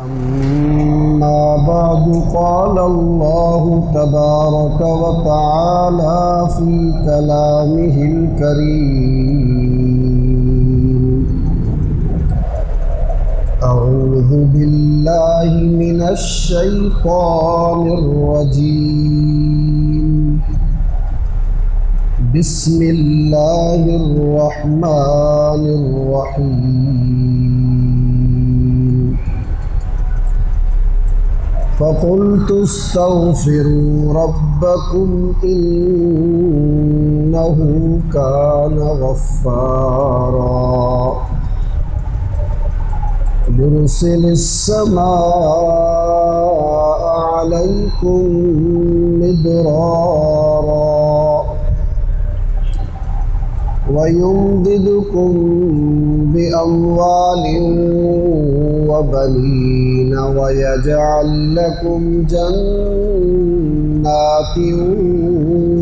أما بعد قال الله تبارك وتعالى في كلامه الكريم أعوذ بالله من الشيطان الرجيم بسم الله الرحمن الرحيم فقلت استغفروا ربكم إنه كان غفارا يرسل السماء عليكم مدرارا ويمددكم بأموال وبنين ويجعل لكم جنات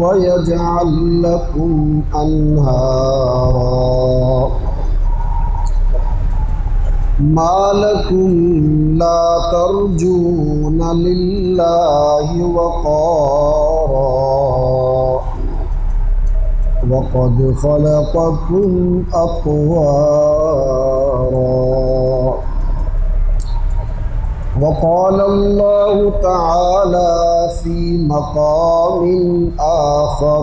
ويجعل لكم أنهارا ما لكم لا ترجون لله وقارا وقد خلقكم أطوارا وقال الله تعالى في مقام آخر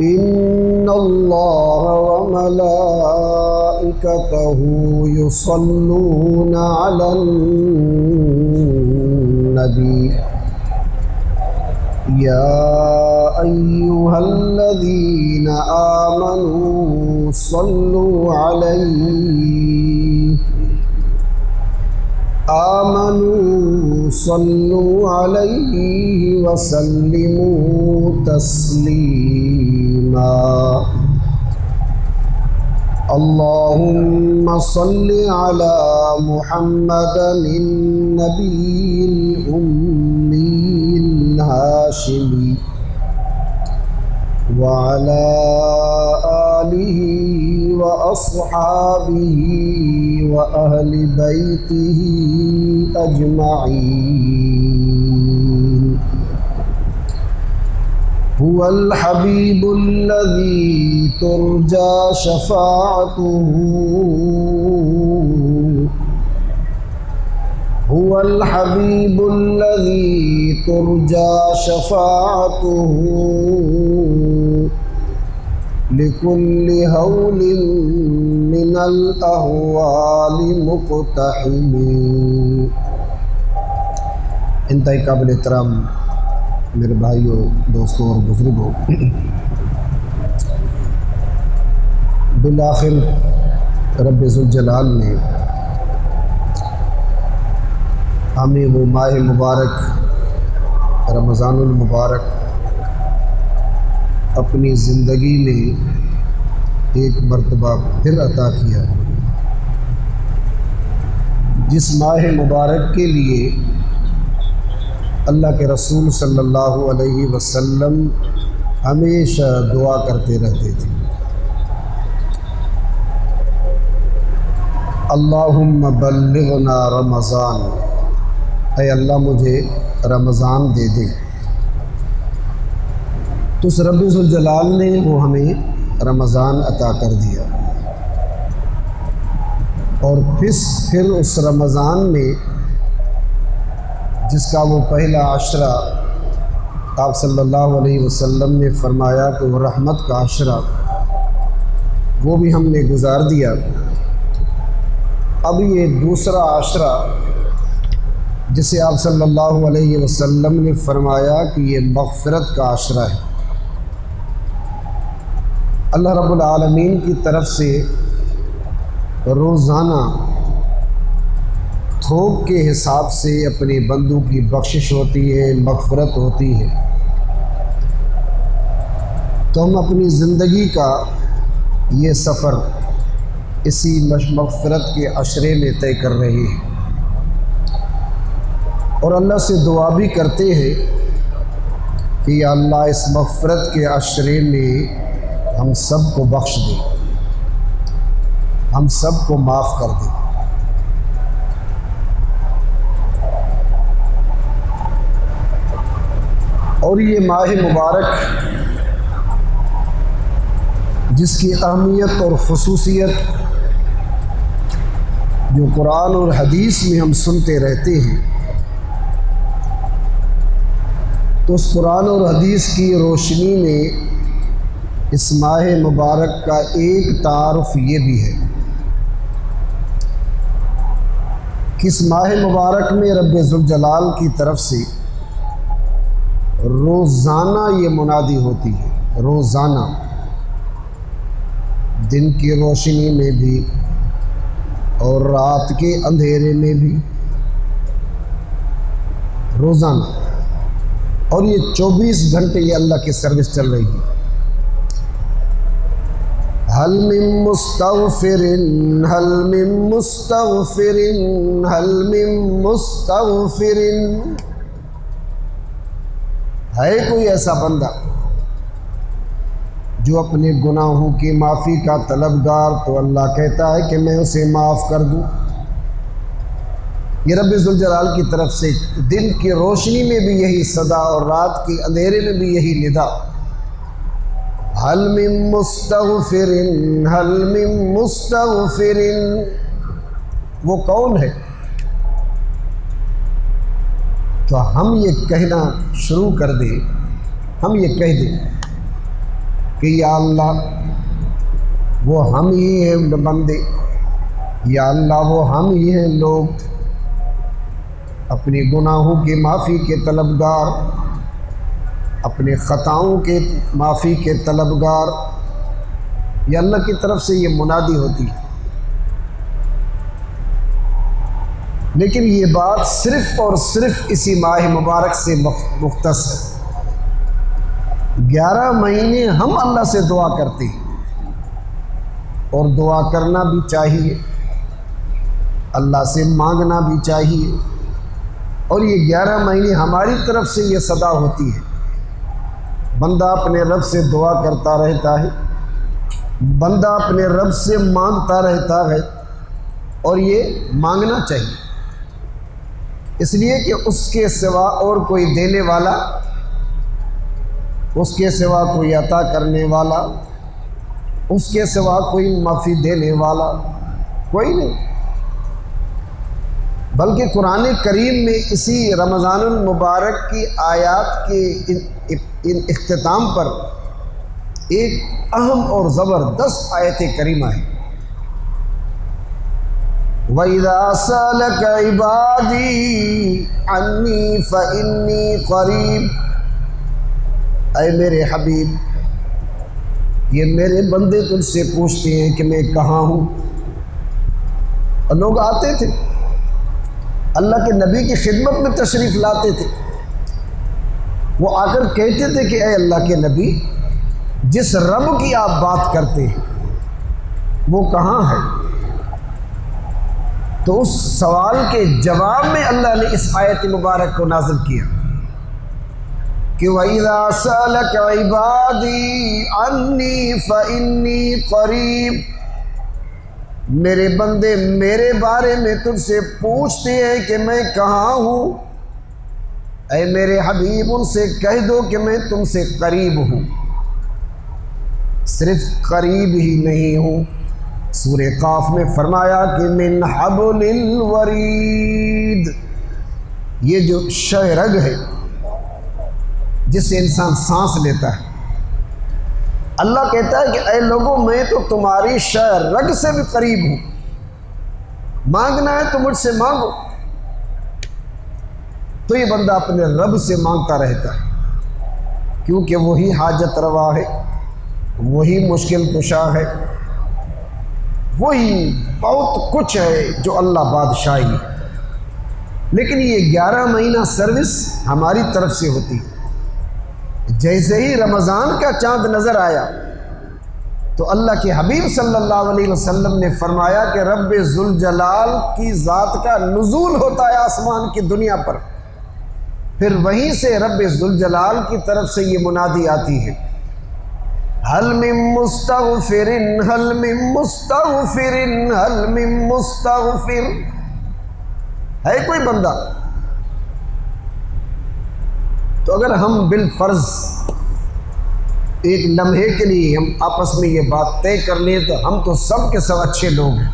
إن الله وملائكته يصلون على النبي يا أيها الذين آمنوا صلوا عليه وسلموا تسليما اللهم صل على محمد النبي الأمي الهاشمي وعلى آله وأصحابه وأهل بيته أجمعين هو الحبيب الذي ترجى شفاعته هو الحبيب الذي ترجى شفاعته لكل هول من الأهوال مقتحم. انتہائی قابل احترام میرے بھائیوں، دوستوں اور بزرگوں، بالآخر رب ذوالجلال نے ہمیں وہ ماہ مبارک رمضان المبارک اپنی زندگی میں ایک مرتبہ پھر عطا کیا، جس ماہ مبارک کے لیے اللہ کے رسول صلی اللہ علیہ وسلم ہمیشہ دعا کرتے رہتے تھے، اللہم بلغنا رمضان، اے اللہ مجھے رمضان دے دے۔ تو اس رب ذوالجلال نے وہ ہمیں رمضان عطا کر دیا، اور پھر اس رمضان میں جس کا وہ پہلا عشرہ آپ صلی اللہ علیہ وسلم نے فرمایا کہ وہ رحمت کا عشرہ، وہ بھی ہم نے گزار دیا۔ اب یہ دوسرا عشرہ جسے آپ صلی اللہ علیہ وسلم نے فرمایا کہ یہ مغفرت کا عشرہ ہے، اللہ رب العالمین کی طرف سے روزانہ تھوک کے حساب سے اپنے بندوں کی بخشش ہوتی ہے، مغفرت ہوتی ہے۔ تو ہم اپنی زندگی کا یہ سفر اسی مغفرت کے عشرے میں طے کر رہے ہیں، اور اللہ سے دعا بھی کرتے ہیں کہ یا اللہ اس مغفرت کے عشرے میں ہم سب کو بخش دے، ہم سب کو معاف کر دے۔ اور یہ ماہ مبارک جس کی اہمیت اور خصوصیت جو قرآن اور حدیث میں ہم سنتے رہتے ہیں، تو اس قرآن اور حدیث کی روشنی میں اس ماہ مبارک کا ایک تعارف یہ بھی ہے کہ اس ماہ مبارک میں رب ذوالجلال کی طرف سے روزانہ یہ منادی ہوتی ہے، روزانہ، دن کی روشنی میں بھی اور رات کے اندھیرے میں بھی، روزانہ، اور یہ 24 گھنٹے یہ اللہ کی سروس چل رہی ہے۔ حل من مستغفر حل من مستغفر حل من مستغفر، ہے کوئی ایسا بندہ جو اپنے گناہوں کی معافی کا طلبگار؟ تو اللہ کہتا ہے کہ میں اسے معاف کر دوں۔ یہ رب ذوالجلال کی طرف سے دن کی روشنی میں بھی یہی صدا اور رات کے اندھیرے میں بھی یہی ندا، حل من مستغفر حل من مستغفر۔ وہ کون ہے؟ تو ہم یہ کہنا شروع کر دیں، ہم یہ کہہ دیں کہ یا اللہ وہ ہم ہی ہیں بندے، یا اللہ وہ ہم ہی ہیں لوگ اپنے گناہوں کے معافی کے طلبگار، اپنے خطاؤں کے معافی کے طلبگار۔ یہ اللہ کی طرف سے یہ منادی ہوتی ہے، لیکن یہ بات صرف اور صرف اسی ماہ مبارک سے مختص ہے۔ 11 مہینے ہم اللہ سے دعا کرتے ہیں اور دعا کرنا بھی چاہیے، اللہ سے مانگنا بھی چاہیے، اور یہ 11 مہینے ہماری طرف سے یہ صدا ہوتی ہے۔ بندہ اپنے رب سے دعا کرتا رہتا ہے، بندہ اپنے رب سے مانگتا رہتا ہے، اور یہ مانگنا چاہیے، اس لیے کہ اس کے سوا اور کوئی دینے والا، اس کے سوا کوئی عطا کرنے والا، اس کے سوا کوئی معافی دینے والا کوئی نہیں۔ بلکہ قرآن کریم میں اسی رمضان المبارک کی آیات کے اختتام پر ایک اہم اور زبردست آیت کریمہ ہے، وَإِذَا سَأَلَكَ عِبَادِي عَنِّي فَإِنِّي قَرِيبٌ۔ اے میرے حبیب، یہ میرے بندے تجھ سے پوچھتے ہیں کہ میں کہاں ہوں، اور لوگ آتے تھے اللہ کے نبی کی خدمت میں تشریف لاتے تھے، وہ آ کر کہتے تھے کہ اے اللہ کے نبی، جس رب کی آپ بات کرتے ہیں وہ کہاں ہے؟ تو اس سوال کے جواب میں اللہ نے اس آیت مبارک کو نازل کیا کہ وَإِذَا سَأَلَكَ عِبَادِي عَنِّي فَإِنِّي قَرِيبٌ۔ میرے بندے میرے بارے میں تجھ سے پوچھتے ہیں کہ میں کہاں ہوں، اے میرے حبیب ان سے کہہ دو کہ میں تم سے قریب ہوں، صرف قریب ہی نہیں ہوں۔ سورہ قاف میں فرمایا کہ من حبل الورید، یہ جو شہ رگ ہے جس سے انسان سانس لیتا ہے، اللہ کہتا ہے کہ اے لوگوں میں تو تمہاری شہ رگ سے بھی قریب ہوں، مانگنا ہے تو مجھ سے مانگو۔ تو یہ بندہ اپنے رب سے مانگتا رہتا ہے، کیونکہ وہی حاجت روا ہے، وہی مشکل کشا ہے، وہی بہت کچھ ہے جو اللہ بادشاہی ہے۔ لیکن یہ 11 مہینہ سروس ہماری طرف سے ہوتی ہے۔ جیسے ہی رمضان کا چاند نظر آیا تو اللہ کے حبیب صلی اللہ علیہ وسلم نے فرمایا کہ رب ذوالجلال کی ذات کا نزول ہوتا ہے آسمان کی دنیا پر، پھر وہیں سے رب ذوالجلال کی طرف سے یہ منادی آتی ہے، حل من مستغفر حل من مستغفر حل من مستغفر۔ ہے کوئی بندہ تو اگر ہم بالفرض ایک لمحے کے لیے ہم آپس میں یہ بات طے کر لیں تو ہم تو سب کے سب اچھے لوگ ہیں،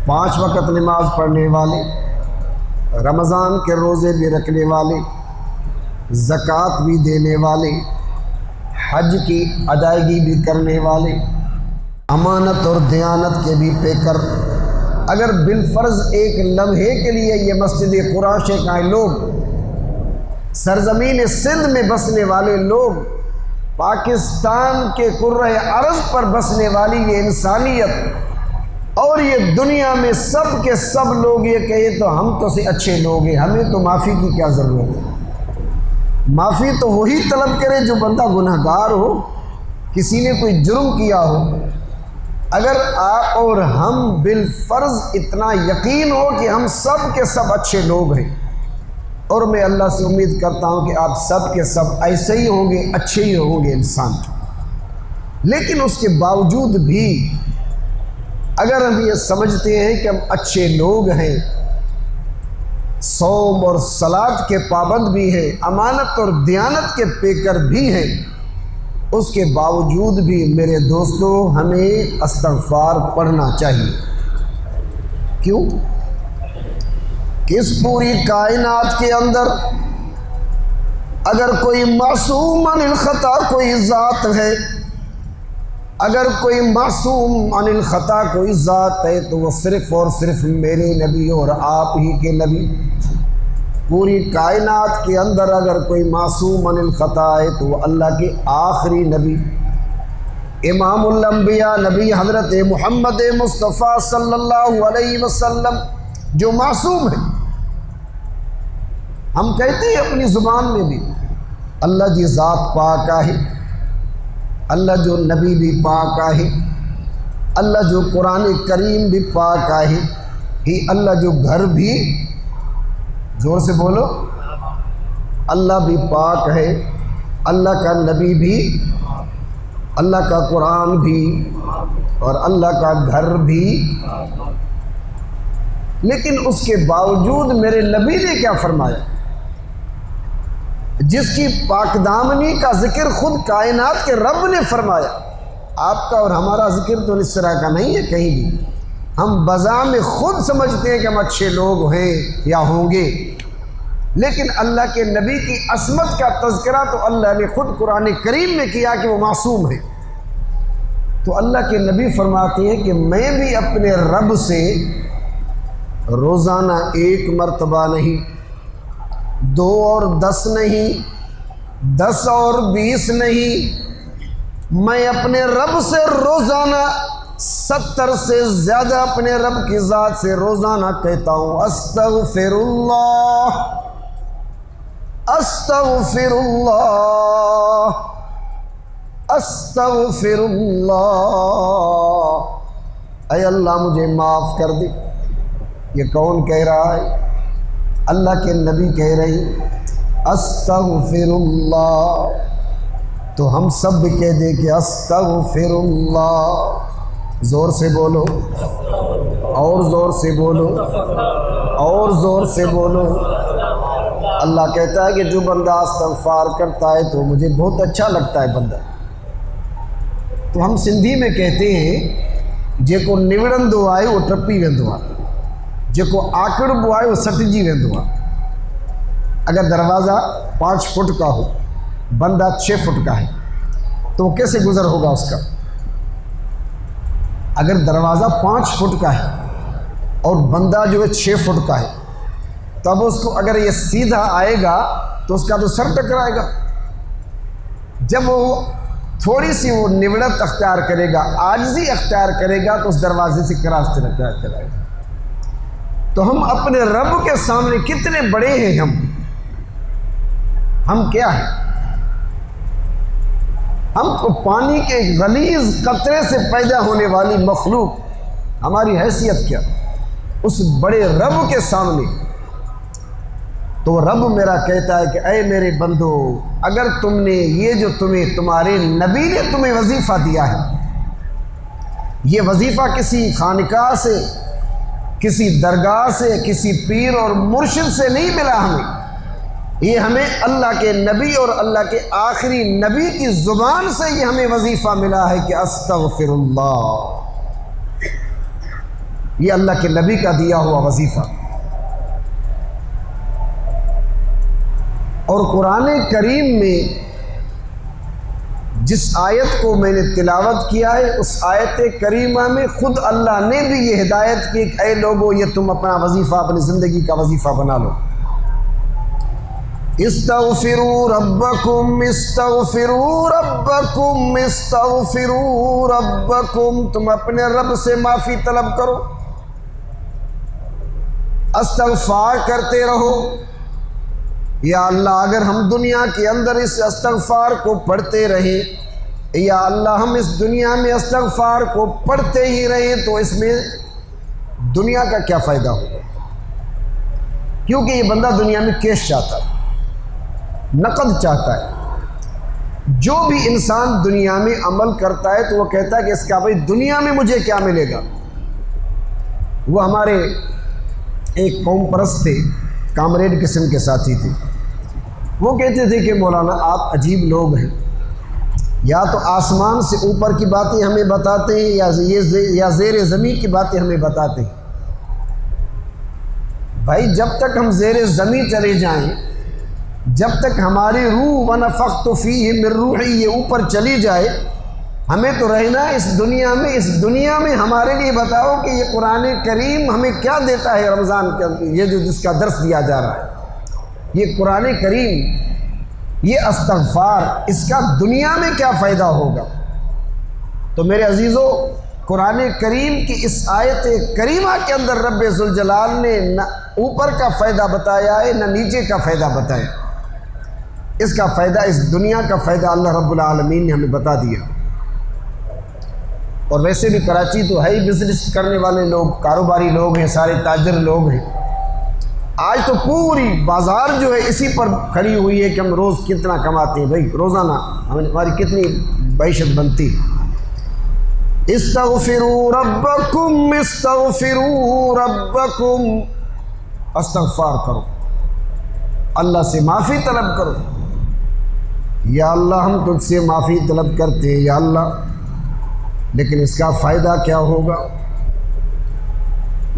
5 وقت نماز پڑھنے والے، رمضان کے روزے بھی رکھنے والے، زکوٰۃ بھی دینے والے، حج کی ادائیگی بھی کرنے والے، امانت اور دیانت کے بھی پیکر۔ اگر بالفرض ایک لمحے کے لیے یہ مسجد قریش کا لوگ، سرزمین سندھ میں بسنے والے لوگ، پاکستان کے کرۂ ارض پر بسنے والی یہ انسانیت اور یہ دنیا میں سب کے سب لوگ یہ کہیں تو ہم تو سے اچھے لوگ ہیں، ہمیں تو معافی کی کیا ضرورت ہے؟ معافی تو وہی طلب کرے جو بندہ گناہ گار ہو، کسی نے کوئی جرم کیا ہو۔ اگر آپ اور ہم بالفرض اتنا یقین ہو کہ ہم سب کے سب اچھے لوگ ہیں، اور میں اللہ سے امید کرتا ہوں کہ آپ سب کے سب ایسے ہی ہوں گے، اچھے ہی ہوں گے انسان، لیکن اس کے باوجود بھی اگر ہم یہ سمجھتے ہیں کہ ہم اچھے لوگ ہیں، صوم اور صلاۃ کے پابند بھی ہیں، امانت اور دیانت کے پیکر بھی ہیں، اس کے باوجود بھی میرے دوستو ہمیں استغفار پڑھنا چاہیے۔ کیوں کہ اس پوری کائنات کے اندر اگر کوئی معصوم عن الخطا کوئی ذات ہے، اگر کوئی معصوم عن الخطا کوئی ذات ہے تو وہ صرف اور صرف میرے نبی اور آپ ہی کے نبی۔ پوری کائنات کے اندر اگر کوئی معصوم عن الخطا ہے تو وہ اللہ کے آخری نبی، امام الانبیاء نبی حضرت محمد مصطفیٰ صلی اللہ علیہ وسلم جو معصوم ہے۔ ہم کہتے ہیں اپنی زبان میں بھی اللہ جی ذات پاک ہے، اللہ جو نبی بھی پاک ہے، اللہ جو قرآن کریم بھی پاک ہے، ہی اللہ جو گھر بھی، زور سے بولو، اللہ بھی پاک ہے، اللہ کا نبی بھی، اللہ کا قرآن بھی، اور اللہ کا گھر بھی۔ لیکن اس کے باوجود میرے نبی نے کیا فرمایا؟ جس کی پاک دامنی کا ذکر خود کائنات کے رب نے فرمایا۔ آپ کا اور ہمارا ذکر تو اس طرح کا نہیں ہے کہیں بھی، ہم بذام خود سمجھتے ہیں کہ ہم اچھے لوگ ہیں یا ہوں گے، لیکن اللہ کے نبی کی عصمت کا تذکرہ تو اللہ نے خود قرآن کریم میں کیا کہ وہ معصوم ہے۔ تو اللہ کے نبی فرماتے ہیں کہ میں بھی اپنے رب سے روزانہ 1 مرتبہ نہیں، 2 اور 10 نہیں، 10 اور 20 نہیں، میں اپنے رب سے روزانہ 70 سے زیادہ اپنے رب کی ذات سے روزانہ کہتا ہوں استغفر اللہ، استغفر اللہ، استغفر اللہ، اے اللہ مجھے معاف کر دے۔ یہ کون کہہ رہا ہے؟ اللہ کے نبی کہہ رہے ہیں استغفر اللہ۔ تو ہم سب بھی کہہ دیں کہ استغفر اللہ، زور سے بولو، اور زور سے بولو، اور زور سے بولو۔ اللہ کہتا ہے کہ جو بندہ استغفار کرتا ہے تو مجھے بہت اچھا لگتا ہے بندہ۔ تو ہم سندھی میں کہتے ہیں جے کو نوڑندو آئے وہ ٹپی ویندو آئے، جے کو آکڑ بو آئے وہ سٹجی ویندو آئے۔ اگر دروازہ 5 فٹ کا ہو، بندہ 6 فٹ کا ہے تو وہ کیسے گزر ہوگا اس کا؟ اگر دروازہ 5 فٹ کا ہے اور بندہ جو ہے 6 فٹ کا ہے، تب اس کو اگر یہ سیدھا آئے گا تو اس کا تو سر ٹکرائے گا۔ جب وہ تھوڑی سی وہ نوڑت اختیار کرے گا، عاجزی اختیار کرے گا تو اس دروازے سے کراس کرائے گا۔ تو ہم اپنے رب کے سامنے کتنے بڑے ہیں، ہم کیا ہیں؟ ہم کو پانی کے غلیظ قطرے سے پیدا ہونے والی مخلوق، ہماری حیثیت کیا اس بڑے رب کے سامنے؟ تو رب میرا کہتا ہے کہ اے میرے بندو، اگر تم نے یہ جو تمہارے نبی نے تمہیں وظیفہ دیا ہے، یہ وظیفہ کسی خانقاہ سے، کسی درگاہ سے، کسی پیر اور مرشد سے نہیں ملا ہمیں، یہ ہمیں اللہ کے نبی اور اللہ کے آخری نبی کی زبان سے یہ ہمیں وظیفہ ملا ہے کہ استغفر اللہ، یہ اللہ کے نبی کا دیا ہوا وظیفہ۔ اور قرآن کریم میں جس آیت کو میں نے تلاوت کیا ہے، اس آیت کریمہ میں خود اللہ نے بھی یہ ہدایت کی کہ اے لوگو، یہ تم اپنا وظیفہ، اپنی زندگی کا وظیفہ بنا لو۔ استغفروا ربکم استغفروا ربکم استغفروا ربکم، تم اپنے رب سے معافی طلب کرو، استغفار کرتے رہو۔ یا اللہ اگر ہم دنیا کے اندر اس استغفار کو پڑھتے رہیں، یا اللہ ہم اس دنیا میں استغفار کو پڑھتے ہی رہیں، تو اس میں دنیا کا کیا فائدہ ہوگا؟ کیونکہ یہ بندہ دنیا میں کیش چاہتا ہے، نقد چاہتا ہے۔ جو بھی انسان دنیا میں عمل کرتا ہے تو وہ کہتا ہے کہ اس کا بھائی دنیا میں مجھے کیا ملے گا۔ وہ ہمارے ایک قوم پرست تھے، کامریڈ قسم کے ساتھی تھے، وہ کہتے تھے کہ مولانا آپ عجیب لوگ ہیں، یا تو آسمان سے اوپر کی باتیں ہمیں بتاتے ہیں یا زیر زمین کی باتیں ہمیں بتاتے ہیں۔ بھائی جب تک ہم زیر زمین چلے جائیں، جب تک ہماری روح ونفخت فیہ من روحی یہ اوپر چلی جائے، ہمیں تو رہنا ہے اس دنیا میں۔ اس دنیا میں ہمارے لیے بتاؤ کہ یہ قرآن کریم ہمیں کیا دیتا ہے رمضان کے اندر، یہ جو جس کا درس دیا جا رہا ہے، یہ قرآن کریم، یہ استغفار، اس کا دنیا میں کیا فائدہ ہوگا؟ تو میرے عزیزو، قرآن کریم کی اس آیت کریمہ کے اندر رب ذوالجلال نے نہ اوپر کا فائدہ بتایا ہے نہ نیچے کا فائدہ بتایا۔ اس کا فائدہ، اس دنیا کا فائدہ اللہ رب العالمین نے ہمیں بتا دیا۔ اور ویسے بھی کراچی تو ہے ہی بزنس کرنے والے لوگ، کاروباری لوگ ہیں، سارے تاجر لوگ ہیں۔ آج تو پوری بازار جو ہے اسی پر کھڑی ہوئی ہے کہ ہم روز کتنا کماتے ہیں، بھائی روزانہ ہماری کتنی معیشت بنتی ہے۔ استغفروا ربکم استغفروا ربکم، استغفار کرو، اللہ سے معافی طلب کرو۔ یا اللہ ہم تجھ سے معافی طلب کرتے ہیں یا اللہ، لیکن اس کا فائدہ کیا ہوگا؟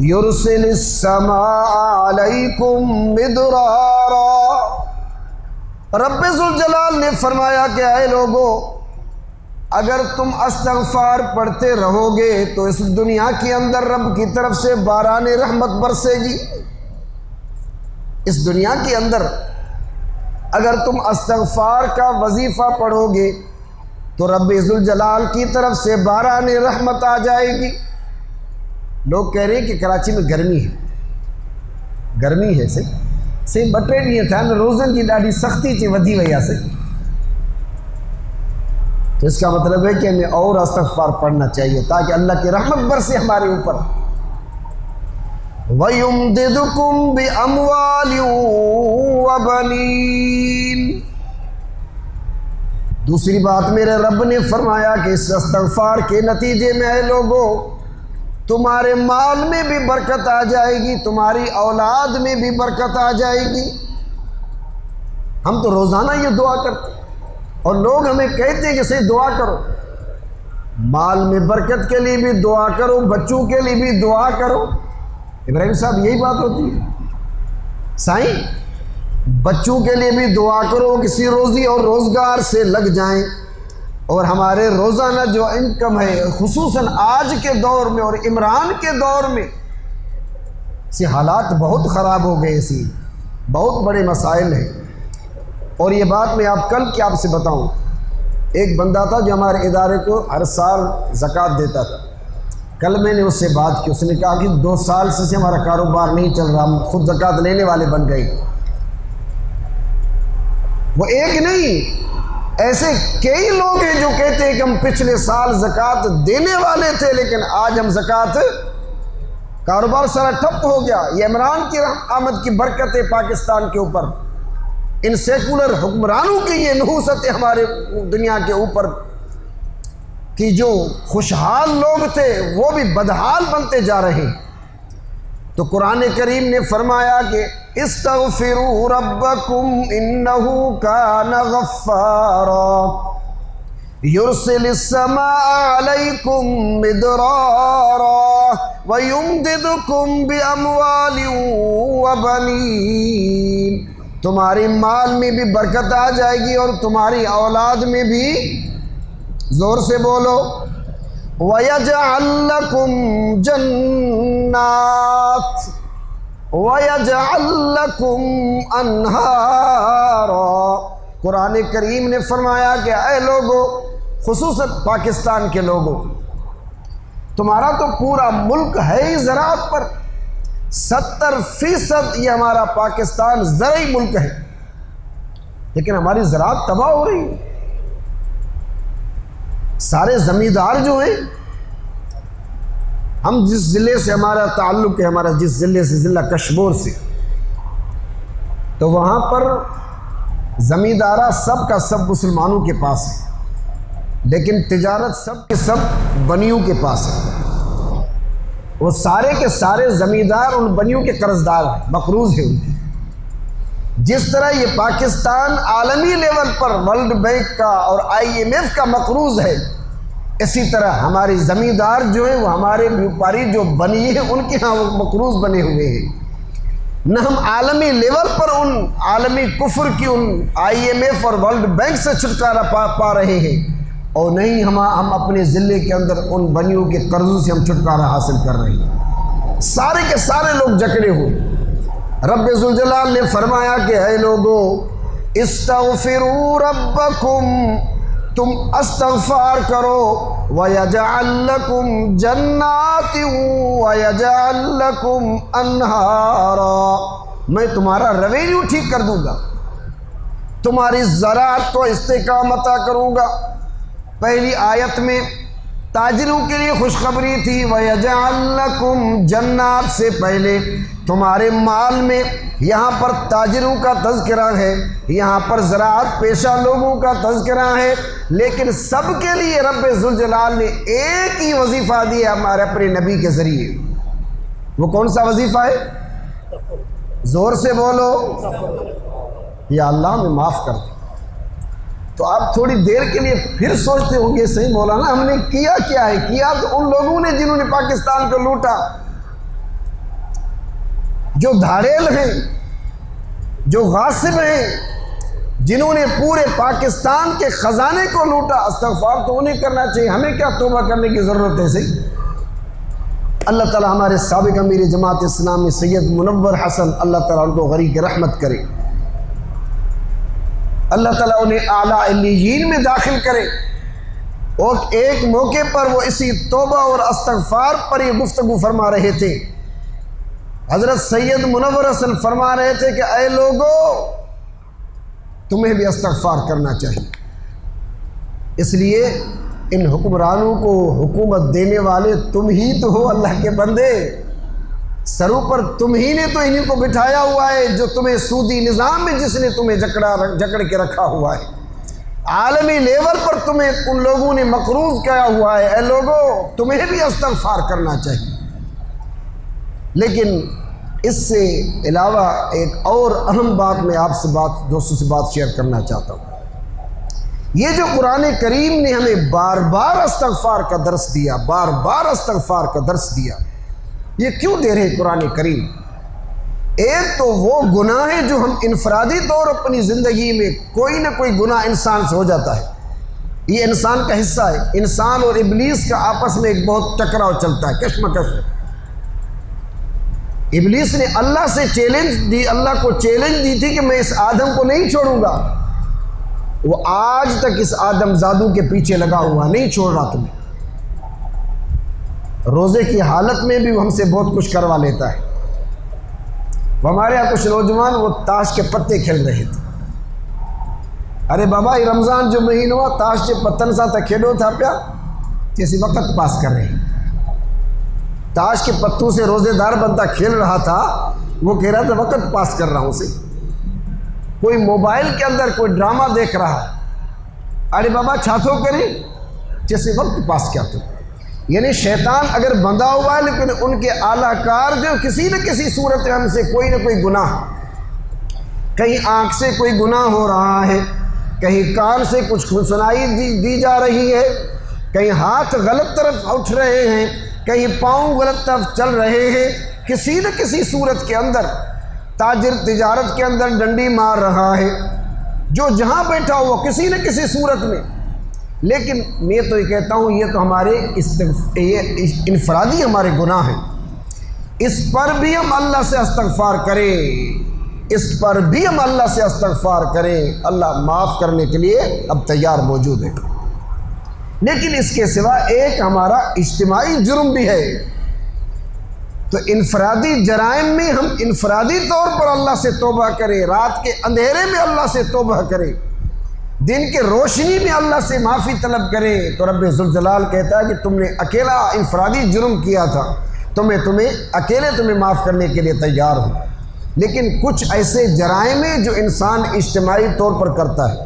یرسل السماء علیکم مدرارا، رب ذوالجلال نے فرمایا کہ اے لوگو، اگر تم استغفار پڑھتے رہو گے تو اس دنیا کے اندر رب کی طرف سے باران رحمت برسے گی۔ اس دنیا کے اندر اگر تم استغفار کا وظیفہ پڑھو گے تو رب ذوالجلال کی طرف سے باران رحمت آ جائے گی۔ لوگ کہہ رہے ہیں کہ کراچی میں گرمی ہے، گرمی ہے سے بٹے نہیں تھا نا، روزن کی ڈاڑھی سختی تھی ودھی وجہ سے، تو اس کا مطلب ہے کہ ہمیں اور استغفار پڑھنا چاہیے تاکہ اللہ کی رحمت برسے ہمارے اوپر۔ وَيُمْدِدُكُمْ بِأَمْوَالٍ وَبَنِينَ، دوسری بات میرے رب نے فرمایا کہ اس استغفار کے نتیجے میں اے لوگو، تمہارے مال میں بھی برکت آ جائے گی، تمہاری اولاد میں بھی برکت آ جائے گی۔ ہم تو روزانہ یہ دعا کرتے ہیں اور لوگ ہمیں کہتے ہیں کہ صحیح دعا کرو، مال میں برکت کے لیے بھی دعا کرو، بچوں کے لیے بھی دعا کرو۔ ابراہیم صاحب یہی بات ہوتی ہے، سائیں بچوں کے لیے بھی دعا کرو، کسی روزی اور روزگار سے لگ جائیں۔ اور ہمارے روزانہ جو انکم ہے، خصوصاً آج کے دور میں اور عمران کے دور میں سے حالات بہت خراب ہو گئے، اسی بہت بڑے مسائل ہیں۔ اور یہ بات میں کل کی آپ سے بتاؤں، ایک بندہ تھا جو ہمارے ادارے کو ہر سال زکوٰۃ دیتا تھا۔ کل میں نے اس سے بات کی، اس نے کہا کہ 2 سال سے ہمارا کاروبار نہیں چل رہا، ہم خود زکوٰۃ لینے والے بن گئے۔ وہ ایک نہیں، ایسے کئی لوگ ہیں جو کہتے ہیں کہ ہم پچھلے سال زکوٰۃ دینے والے تھے لیکن آج ہم زکوٰۃ، کاروبار سارا ٹھپ ہو گیا۔ یہ عمران کی آمد کی برکت ہے پاکستان کے اوپر، ان سیکولر حکمرانوں کی یہ نحوست ہے ہمارے دنیا کے اوپر کہ جو خوشحال لوگ تھے وہ بھی بدحال بنتے جا رہے ہیں۔ تو قرآن کریم نے فرمایا کہ استغفروا ربکم انہ کان غفارا یرسل السماء علیکم مدرارا ویمددکم باموال وبنین، تمہاری مال میں بھی برکت آ جائے گی اور تمہاری اولاد میں بھی، زور سے بولو، وَيَجْعَلْ لَكُمْ جَنَّاتٍ وَيَجْعَلْ لَكُمْ أَنْهَارًا۔ قرآن کریم نے فرمایا کہ اے لوگو، خصوصاً پاکستان کے لوگوں، تمہارا تو پورا ملک ہے ہی زراعت پر، 70% یہ ہمارا پاکستان زرعی ملک ہے، لیکن ہماری زراعت تباہ ہو رہی ہے۔ سارے زمیندار جو ہیں، ہم جس ضلع سے ہمارا تعلق ہے، ہمارا جس ضلع سے، ضلع کشمور سے، تو وہاں پر زمیندارہ سب کا سب مسلمانوں کے پاس ہے، لیکن تجارت سب کے سب بنیوں کے پاس ہے۔ وہ سارے کے سارے زمیندار ان بنیوں کے قرضدار ہیں، مقروض ہیں ان کے۔ جس طرح یہ پاکستان عالمی لیول پر ورلڈ بینک کا اور IMF کا مقروض ہے، اسی طرح ہماری زمیندار جو ہیں وہ ہمارے بیوپاری جو بنی ہیں ان کے ہاں وہ مقروض بنے ہوئے ہیں۔ نہ ہم عالمی لیول پر ان عالمی کفر کی ان IMF اور ورلڈ بینک سے چھٹکارا پا رہے ہیں، اور نہیں ہم اپنے ضلع کے اندر ان بنیوں کے قرضوں سے ہم چھٹکارا حاصل کر رہے ہیں۔ سارے کے سارے لوگ جکڑے ہوئے۔ رب ذوالجلال نے فرمایا کہ اے لوگو، استغفروا ربکم، تم استغفار کرو، وَيَجْعَلْ لَكُمْ جَنَّاتٍ وَيَجْعَلْ لَكُمْ أَنْهَارًا، میں تمہارا ریونیو ٹھیک کر دوں گا، تمہاری زراعت کو استحکام عطا کروں گا۔ پہلی آیت میں تاجروں کے لیے خوشخبری تھی، وَيَجْعَلْ لَكُمْ جَنَّاتٍ سے پہلے تمہارے مال میں، یہاں پر تاجروں کا تذکرہ ہے، یہاں پر زراعت پیشہ لوگوں کا تذکرہ ہے، لیکن سب کے لیے رب ذوالجلال نے ایک ہی وظیفہ دیا ہمارے اپنے نبی کے ذریعے۔ وہ کون سا وظیفہ ہے؟ زور سے بولو، یا اللہ ہمیں معاف کر دے۔ تو آپ تھوڑی دیر کے لیے پھر سوچتے ہوں گے، صحیح مولانا ہم نے کیا کیا ہے؟ کیا تو ان لوگوں نے جنہوں نے پاکستان کو لوٹا، جو دھاڑیل ہیں، جو غاصب ہیں، جنہوں نے پورے پاکستان کے خزانے کو لوٹا۔ استغفار تو انہیں کرنا چاہیے، ہمیں کیا توبہ کرنے کی ضرورت ہے؟ صحیح۔ اللہ تعالی ہمارے سابق امیر جماعت اسلامی سید منور حسن، اللہ تعالیٰ ان کو غریق رحمت کرے، اللہ تعالیٰ انہیں اعلیٰ علیین میں داخل کرے۔ اور ایک موقع پر وہ اسی توبہ اور استغفار پر یہ گفتگو فرما رہے تھے۔ حضرت سید منور حسن فرما رہے تھے کہ اے لوگو، تمہیں بھی استغفار کرنا چاہیے، اس لیے ان حکمرانوں کو حکومت دینے والے تم ہی تو ہو، اللہ کے بندے، سروں پر تم ہی نے تو انہیں کو بٹھایا ہوا ہے، جو تمہیں سودی نظام میں جس نے تمہیں جکڑ کے رکھا ہوا ہے، عالمی لیول پر تمہیں ان لوگوں نے مقروض کیا ہوا ہے۔ اے لوگو، تمہیں بھی استغفار کرنا چاہیے۔ لیکن اس سے علاوہ ایک اور اہم بات میں آپ سے دوستوں سے بات شیئر کرنا چاہتا ہوں۔ یہ جو قرآن کریم نے ہمیں بار بار استغفار کا درس دیا، بار بار استغفار کا درس دیا، یہ کیوں دے رہے قرآن کریم؟ ایک تو وہ گناہ ہے جو ہم انفرادی طور اپنی زندگی میں کوئی نہ کوئی گناہ انسان سے ہو جاتا ہے، یہ انسان کا حصہ ہے۔ انسان اور ابلیس کا آپس میں ایک بہت ٹکراؤ چلتا ہے، کشمکش ہے۔ ابلیس نے اللہ سے اللہ کو چیلنج دی تھی کہ میں اس آدم کو نہیں چھوڑوں گا، وہ آج تک اس آدم زادو کے پیچھے لگا ہوا، نہیں چھوڑ رہا تمہیں۔ روزے کی حالت میں بھی وہ ہم سے بہت کچھ کروا لیتا ہے۔ ہمارے یہاں کچھ نوجوان وہ تاش کے پتے کھیل رہے تھے۔ ارے بابا، یہ رمضان جو مہینہ ہوا، تاش کے پتن ساتھ کھیلو تھا پیا، کسی وقت پاس کر رہے ہیں۔ تاش کے پتوں سے روزے دار بندہ کھیل رہا تھا، وہ کہہ رہا تھا وقت پاس کر رہا ہوں اسے۔ کوئی موبائل کے اندر کوئی ڈرامہ دیکھ رہا ہے، ارے بابا چھاتو کریں جیسے وقت پاس کیا تو۔ یعنی شیطان اگر بندھا ہوا ہے، لیکن ان کے اعلیٰ کار جو کسی نہ کسی صورت ہم سے کوئی نہ کوئی گناہ کہیں آنکھ سے کوئی گناہ ہو رہا ہے، کہیں کان سے کچھ سنائی دی جا رہی ہے، کہیں ہاتھ غلط طرف اٹھ رہے ہیں، کہیں پاؤں غلط طرف چل رہے ہیں، کسی نہ کسی صورت کے اندر تاجر تجارت کے اندر ڈنڈی مار رہا ہے، جو جہاں بیٹھا ہوا کسی نہ کسی صورت میں. لیکن میں تو یہ کہتا ہوں یہ تو ہمارے انفرادی ہمارے گناہ ہیں، اس پر بھی ہم اللہ سے استغفار کریں، اس پر بھی ہم اللہ سے استغفار کریں. اللہ معاف کرنے کے لیے اب تیار موجود ہے. لیکن اس کے سوا ایک ہمارا اجتماعی جرم بھی ہے. تو انفرادی جرائم میں ہم انفرادی طور پر اللہ سے توبہ کریں، رات کے اندھیرے میں اللہ سے توبہ کریں، دن کے روشنی میں اللہ سے معافی طلب کریں. تو رب ذوالجلال کہتا ہے کہ تم نے اکیلا انفرادی جرم کیا تھا، تمہیں اکیلے معاف کرنے کے لیے تیار ہوں. لیکن کچھ ایسے جرائم ہیں جو انسان اجتماعی طور پر کرتا ہے.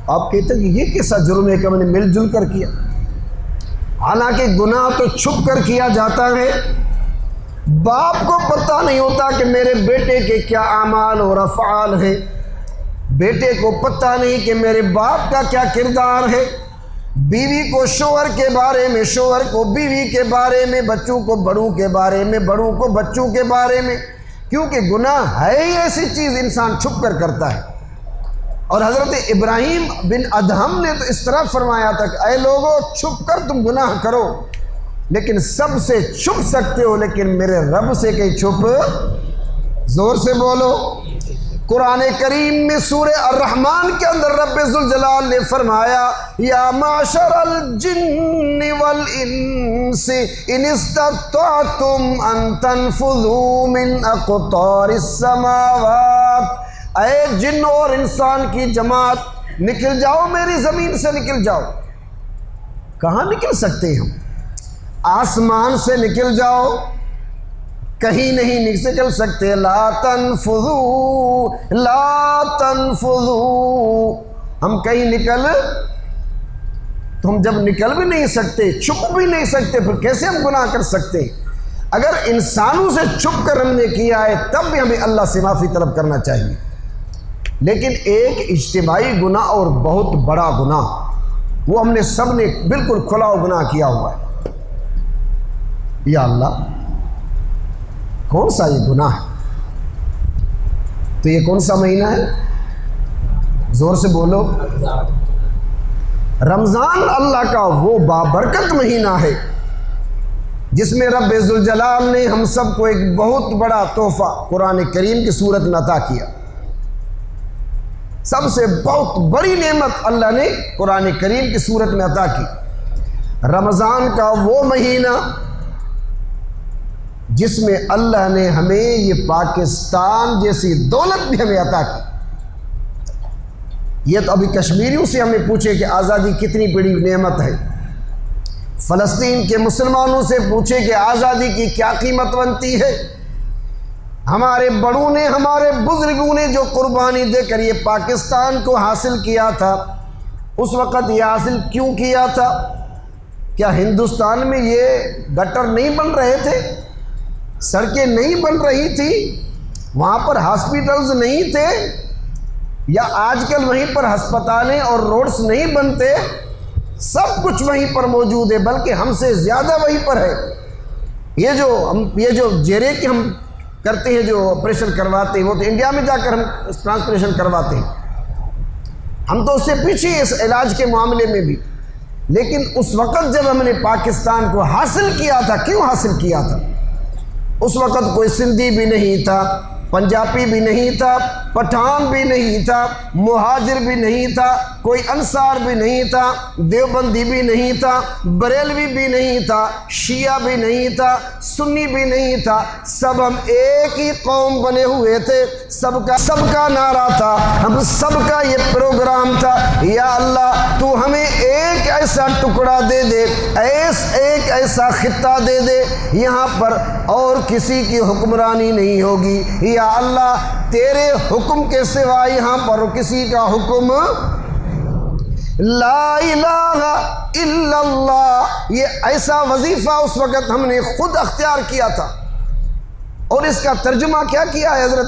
آپ کہتے ہیں کہ یہ کیسا جرم ہے کہ میں نے مل جل کر کیا؟ حالانکہ گناہ تو چھپ کر کیا جاتا ہے. باپ کو پتہ نہیں ہوتا کہ میرے بیٹے کے کیا اعمال اور افعال ہیں، بیٹے کو پتہ نہیں کہ میرے باپ کا کیا کردار ہے، بیوی کو شوہر کے بارے میں، شوہر کو بیوی کے بارے میں، بچوں کو بڑوں کے بارے میں، بڑوں کو بچوں کے بارے میں. کیونکہ گناہ ہے ہی ایسی چیز انسان چھپ کر کرتا ہے. اور حضرت ابراہیم بن ادہم نے تو اس طرح فرمایا تھا کہ اے لوگو چھپ کر تم گناہ کرو، لیکن سب سے چھپ سکتے ہو، لیکن میرے رب سے کہیں چھپ. زور سے بولو. قرآن کریم میں سورہ الرحمن کے اندر رب ذوالجلال نے فرمایا یا معشر الجن والانس ان استطعتم ان تنفذوا من اقطار السماوات. اے جن اور انسان کی جماعت، نکل جاؤ میری زمین سے، نکل جاؤ. کہاں نکل سکتے ہیں ہم؟ آسمان سے نکل جاؤ، کہیں نہیں نکل سکتے. لا تنفذوا لا تنفذوا. ہم کہیں نکل، تو ہم جب نکل بھی نہیں سکتے، چھپ بھی نہیں سکتے، پھر کیسے ہم گناہ کر سکتے ہیں؟ اگر انسانوں سے چھپ کر ہم نے کیا ہے تب بھی ہمیں اللہ سے معافی طلب کرنا چاہیے. لیکن ایک اجتماعی گناہ اور بہت بڑا گناہ، وہ ہم نے سب نے بالکل کھلا گناہ کیا ہوا ہے. یا اللہ، کون سا یہ گناہ ہے؟ تو یہ کون سا مہینہ ہے؟ زور سے بولو. رمضان اللہ کا وہ بابرکت مہینہ ہے جس میں رب ذوالجلال نے ہم سب کو ایک بہت بڑا تحفہ قرآن کریم کی صورت میں عطا کیا. سب سے بہت بڑی نعمت اللہ نے قرآن کریم کی صورت میں عطا کی. رمضان کا وہ مہینہ جس میں اللہ نے ہمیں یہ پاکستان جیسی دولت بھی ہمیں عطا کی. یہ تو ابھی کشمیریوں سے ہمیں پوچھے کہ آزادی کتنی بڑی نعمت ہے، فلسطین کے مسلمانوں سے پوچھے کہ آزادی کی کیا قیمت بنتی ہے. ہمارے بڑوں نے، ہمارے بزرگوں نے جو قربانی دے کر یہ پاکستان کو حاصل کیا تھا، اس وقت یہ حاصل کیوں کیا تھا؟ کیا ہندوستان میں یہ گٹر نہیں بن رہے تھے، سڑکیں نہیں بن رہی تھی، وہاں پر ہاسپیٹلز نہیں تھے، یا آج کل وہیں پر ہسپتالیں اور روڈز نہیں بنتے؟ سب کچھ وہیں پر موجود ہے، بلکہ ہم سے زیادہ وہیں پر ہے. یہ جو جیرے کے ہم کرتے ہیں، جو آپریشن کرواتے ہیں، وہ تو انڈیا میں جا کر ہم ٹرانسپریشن کرواتے ہیں. ہم تو اس سے پیچھے اس علاج کے معاملے میں بھی. لیکن اس وقت جب ہم نے پاکستان کو حاصل کیا تھا، کیوں حاصل کیا تھا؟ اس وقت کوئی سندھی بھی نہیں تھا، پنجابی بھی نہیں تھا، پٹھان بھی نہیں تھا، مہاجر بھی نہیں تھا، کوئی انصار بھی نہیں تھا، دیوبندی بھی نہیں تھا، بریلوی بھی نہیں تھا، شیعہ بھی نہیں تھا، سنی بھی نہیں تھا. سب ہم ایک ہی قوم بنے ہوئے تھے. سب کا نعرہ تھا، ہم سب کا یہ پروگرام تھا، یا اللہ تو ہمیں ایک ایسا ٹکڑا دے دے، ایک ایسا خطہ دے دے یہاں پر اور کسی کی حکمرانی نہیں ہوگی. یا اللہ تیرے حکم کے سوا یہاں پر کسی کا حکم، لا الہ الا اللہ. یہ ایسا وظیفہ اس وقت ہم نے خود اختیار کیا تھا. اور اس کا ترجمہ کیا کیا ہے حضرت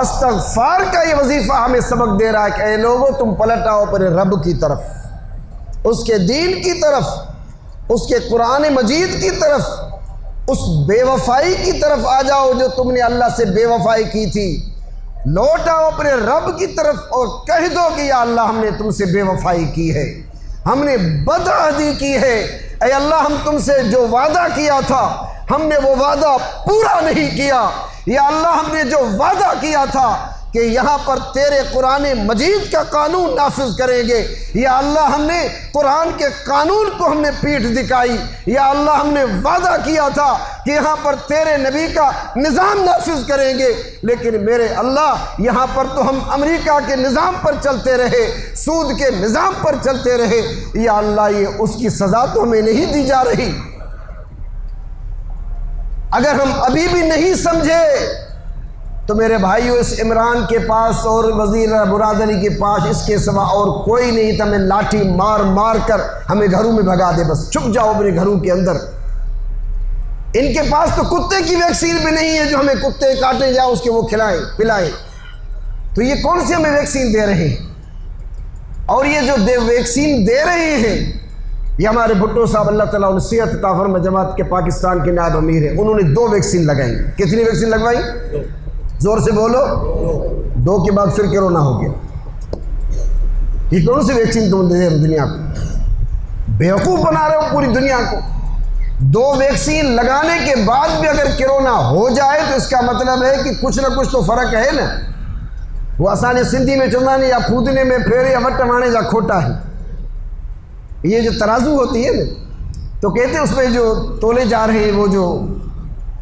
استغفار کا یہ وظیفہ ہمیں سبق دے رہا ہے کہ اے لوگوں تم پلٹ آؤ اپنے رب کی طرف، اس کے دین کی طرف، اس کے قرآن مجید کی طرف، اس بے وفائی کی طرف آ جاؤ جو تم نے اللہ سے بے وفائی کی تھی۔ لوٹ آؤ اپنے رب کی طرف اور کہہ دو کہ یا اللہ ہم نے تم سے بے وفائی کی ہے، ہم نے بدعہدی کی ہے، اے اللہ ہم تم سے جو وعدہ کیا تھا ہم نے وہ وعدہ پورا نہیں کیا، یا اللہ ہم نے جو وعدہ کیا تھا کہ یہاں پر تیرے قرآن مجید کا قانون نافذ کریں گے، یا اللہ ہم نے قرآن کے قانون کو ہم نے پیٹھ دکھائی، یا اللہ ہم نے وعدہ کیا تھا کہ یہاں پر تیرے نبی کا نظام نافذ کریں گے، لیکن میرے اللہ یہاں پر تو ہم امریکہ کے نظام پر چلتے رہے، سود کے نظام پر چلتے رہے، یا اللہ یہ اس کی سزا تو ہمیں نہیں دی جا رہی۔ اگر ہم ابھی بھی نہیں سمجھے تو میرے بھائیو اس عمران کے پاس اور وزیر برادری کے پاس اس کے سوا اور کوئی نہیں تھا، ہمیں لاٹھی مار مار کر ہمیں گھروں میں بھگا دے، بس چھپ جاؤ اپنے گھروں کے اندر۔ ان کے پاس تو کتے کی ویکسین بھی نہیں ہے جو ہمیں کتے کاٹے جاؤ اس کے وہ کھلائیں پلائیں، تو یہ کون سی ہمیں ویکسین دے رہے ہیں؟ اور یہ جو ویکسین دے رہے ہیں یہ ہمارے بھٹو صاحب اللہ تعالیٰ انہیں صحت عطا فرمائے جماعت کے پاکستان کے نائب امیر ہیں، انہوں نے 2 ویکسین لگائیں۔ کتنی ویکسین لگوائی؟ زور سے بولو۔ 2 کے بعد پھر کرونا ہو گیا۔ یہ کون سی ویکسین تم دے رہے ہو دنیا کو؟ بیوقوف بنا رہے ہو پوری دنیا کو۔ 2 ویکسین لگانے کے بعد بھی اگر کرونا ہو جائے تو اس کا مطلب ہے کہ کچھ نہ کچھ تو فرق ہے نا۔ وہ آسانی سندھی میں چندانی یا پھودنے میں پھیرے یا وٹ مانے جا کھوٹا ہے، یہ جو ترازو ہوتی ہے نا تو کہتے ہیں اس میں جو تولے جا رہے ہیں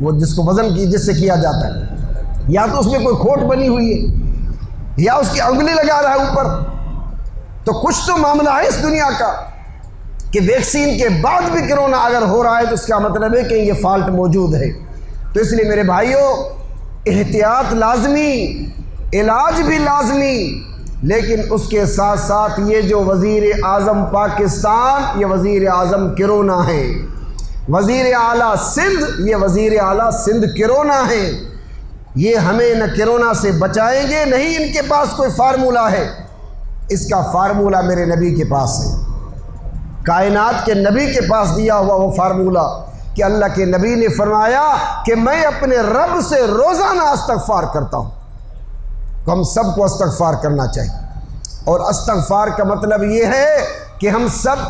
وہ جس کو وزن کی جس سے کیا جاتا ہے، یا تو اس میں کوئی کھوٹ بنی ہوئی ہے یا اس کی انگلی لگا رہا ہے اوپر، تو کچھ تو معاملہ ہے اس دنیا کا کہ ویکسین کے بعد بھی کرونا اگر ہو رہا ہے تو اس کا مطلب ہے کہ یہ فالٹ موجود ہے۔ تو اس لیے میرے بھائیوں احتیاط لازمی، علاج بھی لازمی، لیکن اس کے ساتھ ساتھ یہ جو وزیر اعظم پاکستان یہ وزیر اعظم کرونا ہے، وزیر اعلیٰ سندھ یہ وزیر اعلیٰ سندھ کرونا ہے، یہ ہمیں نہ کرونا سے بچائیں گے، نہیں ان کے پاس کوئی فارمولہ ہے، اس کا فارمولہ میرے نبی کے پاس ہے، کائنات کے نبی کے پاس دیا ہوا وہ فارمولہ کہ اللہ کے نبی نے فرمایا کہ میں اپنے رب سے روزانہ استغفار کرتا ہوں۔ تو ہم سب کو استغفار کرنا چاہیے، اور استغفار کا مطلب یہ ہے کہ ہم سب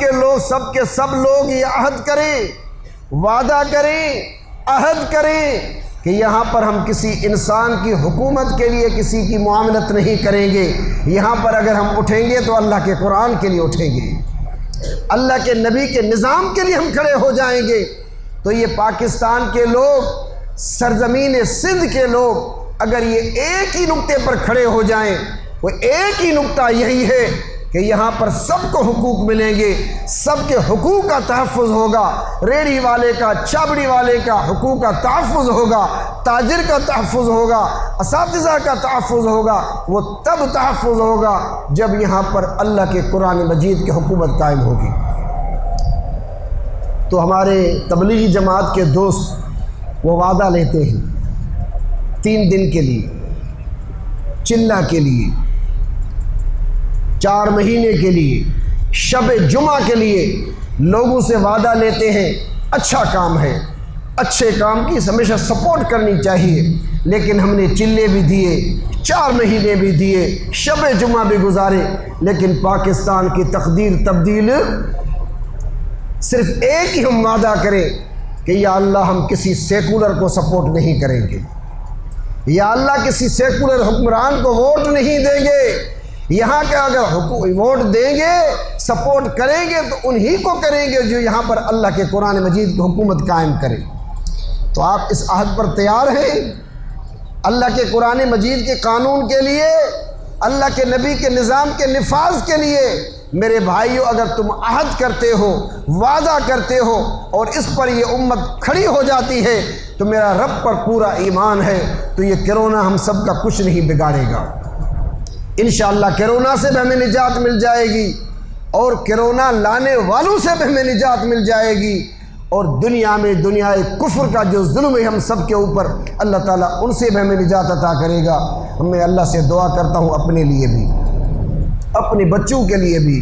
کے سب لوگ یہ عہد کریں، وعدہ کریں، عہد کریں کہ یہاں پر ہم کسی انسان کی حکومت کے لیے کسی کی معاملت نہیں کریں گے، یہاں پر اگر ہم اٹھیں گے تو اللہ کے قرآن کے لیے اٹھیں گے، اللہ کے نبی کے نظام کے لیے ہم کھڑے ہو جائیں گے۔ تو یہ پاکستان کے لوگ، سرزمین سندھ کے لوگ اگر یہ ایک ہی نقطے پر کھڑے ہو جائیں، وہ ایک ہی نقطہ یہی ہے کہ یہاں پر سب کو حقوق ملیں گے، سب کے حقوق کا تحفظ ہوگا، ریڑھی والے کا، چھابڑی والے کا حقوق کا تحفظ ہوگا، تاجر کا تحفظ ہوگا، اساتذہ کا تحفظ ہوگا، وہ تب تحفظ ہوگا جب یہاں پر اللہ کے قرآن مجید کی حکومت قائم ہوگی۔ تو ہمارے تبلیغی جماعت کے دوست وہ وعدہ لیتے ہیں 3 دن کے لیے، چلہ کے لیے، 4 مہینے کے لیے، شب جمعہ کے لیے لوگوں سے وعدہ لیتے ہیں۔ اچھا کام ہے، اچھے کام کی ہمیشہ سپورٹ کرنی چاہیے، لیکن ہم نے چلے بھی دیے، 4 مہینے بھی دیے، شب جمعہ بھی گزارے، لیکن پاکستان کی تقدیر تبدیل صرف ایک ہی ہم وعدہ کریں کہ یا اللہ ہم کسی سیکولر کو سپورٹ نہیں کریں گے، یا اللہ کسی سیکولر حکمران کو ووٹ نہیں دیں گے، یہاں کا اگر ووٹ دیں گے سپورٹ کریں گے تو انہی کو کریں گے جو یہاں پر اللہ کے قرآن مجید کی حکومت قائم کریں۔ تو آپ اس عہد پر تیار ہیں اللہ کے قرآن مجید کے قانون کے لیے، اللہ کے نبی کے نظام کے نفاذ کے لیے؟ میرے بھائیو اگر تم عہد کرتے ہو، وعدہ کرتے ہو اور اس پر یہ امت کھڑی ہو جاتی ہے تو میرا رب پر پورا ایمان ہے تو یہ کرونا ہم سب کا کچھ نہیں بگاڑے گا۔ انشاءاللہ کرونا سے بھی ہمیں نجات مل جائے گی، اور کرونا لانے والوں سے بھی ہمیں نجات مل جائے گی، اور دنیا میں دنیا کفر کا جو ظلم ہے ہم سب کے اوپر، اللہ تعالیٰ ان سے بھی ہمیں نجات عطا کرے گا۔ میں اللہ سے دعا کرتا ہوں اپنے لیے بھی، اپنے بچوں کے لیے بھی،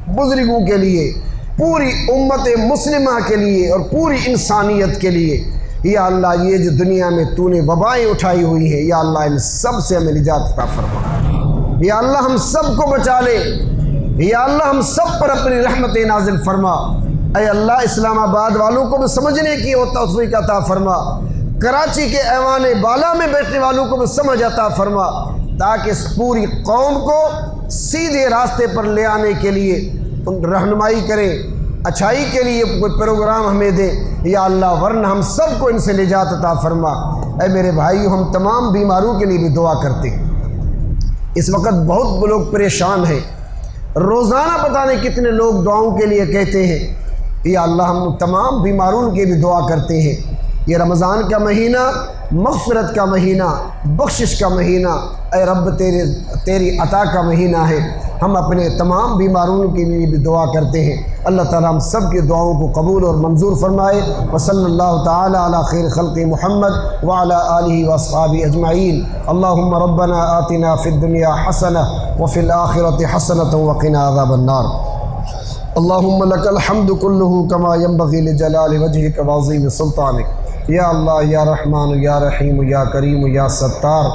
بزرگوں کے لیے، پوری امت مسلمہ کے لیے اور پوری انسانیت کے لیے، یا اللہ یہ جو دنیا میں تو نے وبائیں اٹھائی ہوئی ہیں، یا اللہ ان سب سے ہمیں نجات عطا فرما، یا اللہ ہم سب کو بچا لے، یا اللہ ہم سب پر اپنی رحمت نازل فرما۔ اے اللہ اسلام آباد والوں کو بھی سمجھنے کی توفیق عطا فرما، کراچی کے ایوان بالا میں بیٹھنے والوں کو بھی سمجھ عطا فرما، تاکہ اس پوری قوم کو سیدھے راستے پر لے آنے کے لیے رہنمائی کریں، اچھائی کے لیے کوئی پروگرام ہمیں دے، یا اللہ ورنہ ہم سب کو ان سے نجات عطا فرما۔ اے میرے بھائیو، ہم تمام بیماروں کے لیے بھی دعا کرتے ہیں۔ اس وقت بہت لوگ پریشان ہیں، روزانہ پتہ نہیں کتنے لوگ دعاؤں کے لیے کہتے ہیں، یا اللہ ہم تمام بیماروں کے بھی دعا کرتے ہیں۔ یہ رمضان کا مہینہ مغفرت کا مہینہ، بخشش کا مہینہ، اے رب تیری عطا کا مہینہ ہے۔ ہم اپنے تمام بیماروں کے لیے بھی دعا کرتے ہیں۔ اللہ تعالیٰ ہم سب کی دعاؤں کو قبول اور منظور فرمائے۔ وصلی اللہ تعالی علی خیر خلق محمد وعلی آلہ واصحابہ اجمعین۔ اللہم ربنا آتنا فی الدنیا حسنہ وفی الآخرۃ حسنۃ وقنا عذاب النار۔ اللہم لک الحمد کلہ کما ینبغی لجلال وجہک وعظیم سلطانک۔ یا اللہ یا رحمان یا رحیم یا کریم یا ستار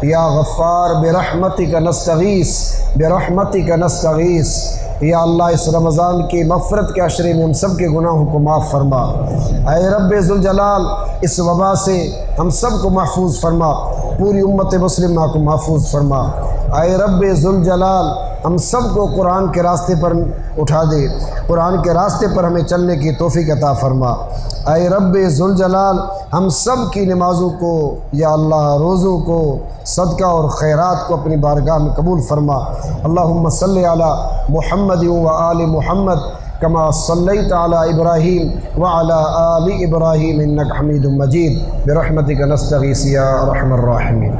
یا غفار برحمتک نستغیث برحمتک نستغیث۔ یا اللہ اس رمضان کی مغفرت کے عشرے میں ہم سب کے گناہوں کو معاف فرما۔ اے رب ذوالجلال اس وبا سے ہم سب کو محفوظ فرما، پوری امت مسلمہ کو محفوظ فرما۔ اے رب ذوالجلال ہم سب کو قرآن کے راستے پر اٹھا دے، قرآن کے راستے پر ہمیں چلنے کی توفیق عطا فرما۔ اے رب ذوالجلال ہم سب کی نمازوں کو، یا اللہ روزوں کو، صدقہ اور خیرات کو اپنی بارگاہ میں قبول فرما۔ اللہم صلی علی محمد و آل محمد کما صلیت علی ابراہیم وعلی آل ابراہیم انک حمید مجید برحمتک نستغیث یا ارحم الراحمین۔